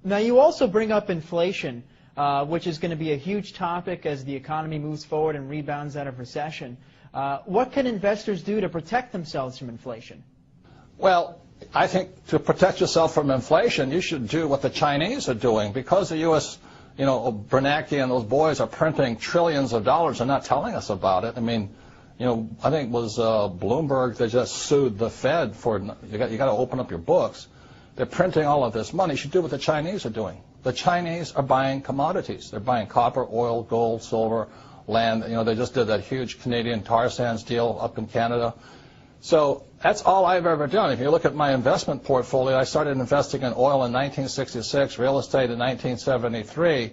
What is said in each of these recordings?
Now, you also bring up inflation, which is going to be a huge topic as the economy moves forward and rebounds out of recession. What can investors do to protect themselves from inflation? Well, I think to protect yourself from inflation, you should do what the Chinese are doing. Because the U.S., Bernanke and those boys are printing trillions of dollars and not telling us about it. I mean, I think it was Bloomberg that just sued the Fed for, you got to open up your books. They're printing all of this money. You should do what the Chinese are doing. The Chinese are buying commodities. They're buying copper, oil, gold, silver, land. They just did that huge Canadian tar sands deal up in Canada. So that's all I've ever done. If you look at my investment portfolio, I started investing in oil in 1966, real estate in 1973,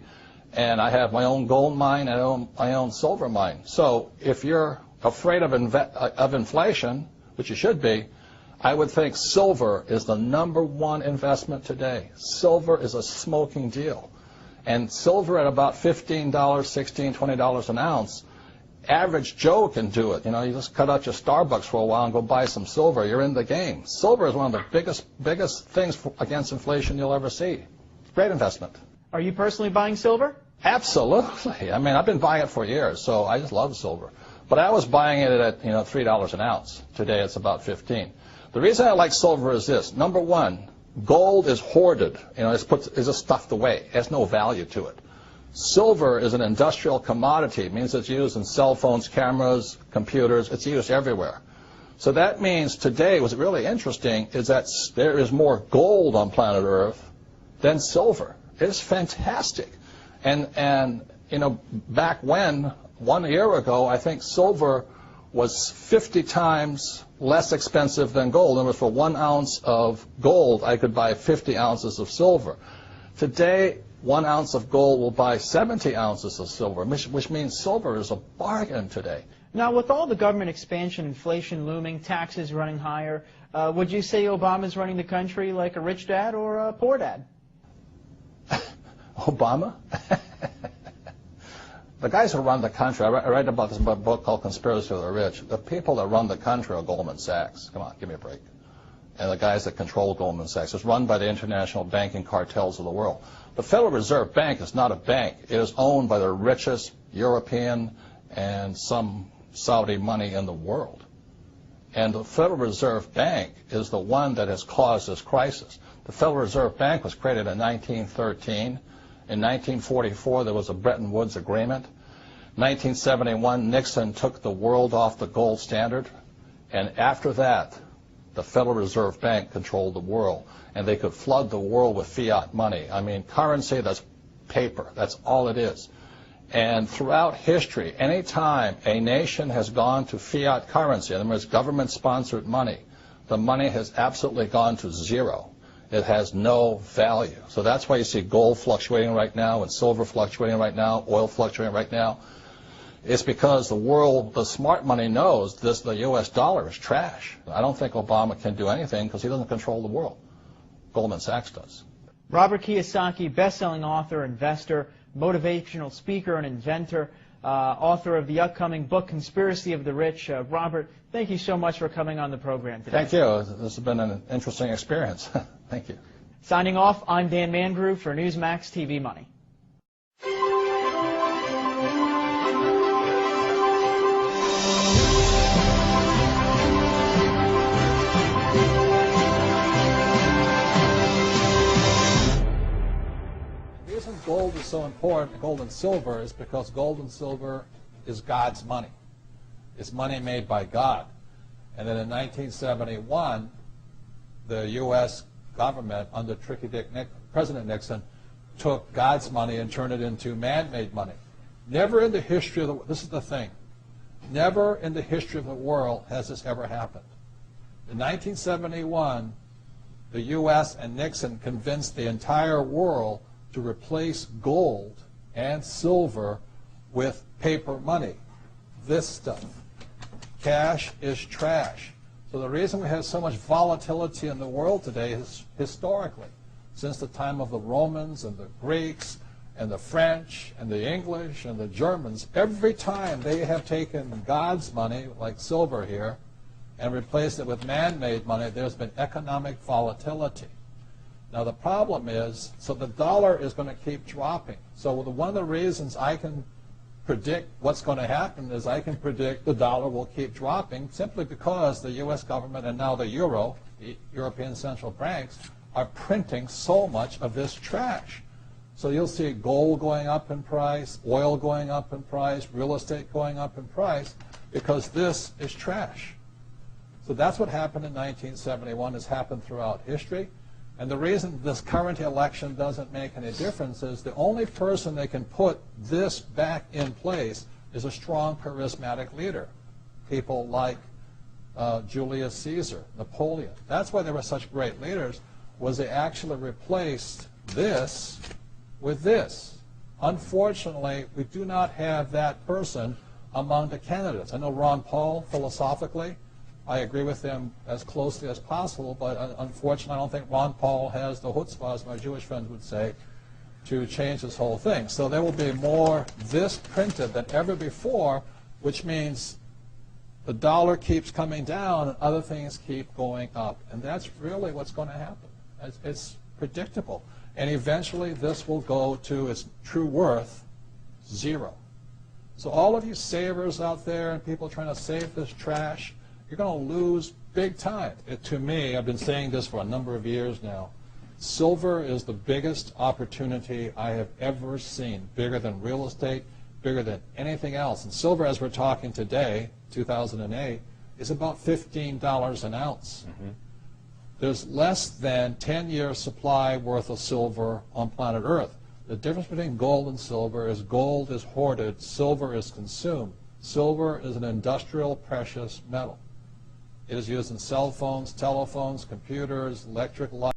and I have my own gold mine and my own silver mine. So if you're afraid of inflation, which you should be, I would think silver is the #1 investment today. Silver is a smoking deal. And silver at about $15, $16, $20 an ounce, average Joe can do it. You just cut out your Starbucks for a while and go buy some silver. You're in the game. Silver is one of the biggest things against inflation you'll ever see. Great investment. Are you personally buying silver? Absolutely. I mean, I've been buying it for years, so I just love silver. But I was buying it at $3 an ounce. Today it's about 15. The reason I like silver is this. #1, gold is hoarded. It's just stuffed away. It has no value to it. Silver is an industrial commodity. It means it's used in cell phones, cameras, computers. It's used everywhere. So that means today what's really interesting is that there is more gold on planet Earth than silver. It's fantastic. And back when, 1 year ago, I think silver was 50 times less expensive than gold. In other words, for 1 ounce of gold, I could buy 50 ounces of silver. Today, 1 ounce of gold will buy 70 ounces of silver, which means silver is a bargain today. Now, with all the government expansion, inflation looming, taxes running higher, would you say Obama's running the country like a rich dad or a poor dad? Obama? The guys who run the country, I write about this in a book called Conspiracy of the Rich. The people that run the country are Goldman Sachs. Come on, give me a break. And the guys that control Goldman Sachs. It's run by the international banking cartels of the world. The Federal Reserve Bank is not a bank. It is owned by the richest European and some Saudi money in the world. And the Federal Reserve Bank is the one that has caused this crisis. The Federal Reserve Bank was created in 1913. In 1944, there was a Bretton Woods Agreement. 1971, Nixon took the world off the gold standard. And after that, the Federal Reserve Bank controlled the world. And they could flood the world with fiat money. I mean, currency, that's paper. That's all it is. And throughout history, any time a nation has gone to fiat currency, in other words, government-sponsored money, the money has absolutely gone to zero. It has no value. So that's why you see gold fluctuating right now and silver fluctuating right now, oil fluctuating right now. It's because the world, the smart money knows the U.S. dollar is trash. I don't think Obama can do anything because he doesn't control the world. Goldman Sachs does. Robert Kiyosaki, best-selling author, investor, motivational speaker, and inventor, author of the upcoming book, Conspiracy of the Rich. Robert, thank you so much for coming on the program today. Thank you. This has been an interesting experience. Thank you. Signing off, I'm Dan Mandrew for Newsmax TV Money. The reason gold is so important, gold and silver, is because gold and silver is God's money. It's money made by God. And then in 1971, the U.S. government, under President Nixon, took God's money and turned it into man-made money. Never in the history of this is the thing, never in the history of the world has this ever happened. In 1971, the U.S. and Nixon convinced the entire world to replace gold and silver with paper money. This stuff. Cash is trash. So the reason we have so much volatility in the world today is historically, since the time of the Romans and the Greeks and the French and the English and the Germans, every time they have taken God's money, like silver here, and replaced it with man-made money, there's been economic volatility. Now the problem is, so the dollar is going to keep dropping. So one of the reasons I can predict what's going to happen is I can predict the dollar will keep dropping simply because the U.S. government and now the euro, the European central banks, are printing so much of this trash. So you'll see gold going up in price, oil going up in price, real estate going up in price, because this is trash. So that's what happened in 1971, has happened throughout history. And the reason this current election doesn't make any difference is the only person that can put this back in place is a strong, charismatic leader. People like Julius Caesar, Napoleon. That's why they were such great leaders, was they actually replaced this with this. Unfortunately, we do not have that person among the candidates. I know Ron Paul, philosophically, I agree with him as closely as possible, but unfortunately I don't think Ron Paul has the chutzpah, as my Jewish friends would say, to change this whole thing. So there will be more this printed than ever before, which means the dollar keeps coming down and other things keep going up. And that's really what's going to happen. It's predictable. And eventually this will go to its true worth, zero. So all of you savers out there and people trying to save this trash, you're going to lose big time. To me, I've been saying this for a number of years now, silver is the biggest opportunity I have ever seen, bigger than real estate, bigger than anything else. And silver, as we're talking today, 2008, is about $15 an ounce. Mm-hmm. There's less than 10-year supply worth of silver on planet Earth. The difference between gold and silver is gold is hoarded, silver is consumed. Silver is an industrial precious metal. It is used in cell phones, telephones, computers, electric lights.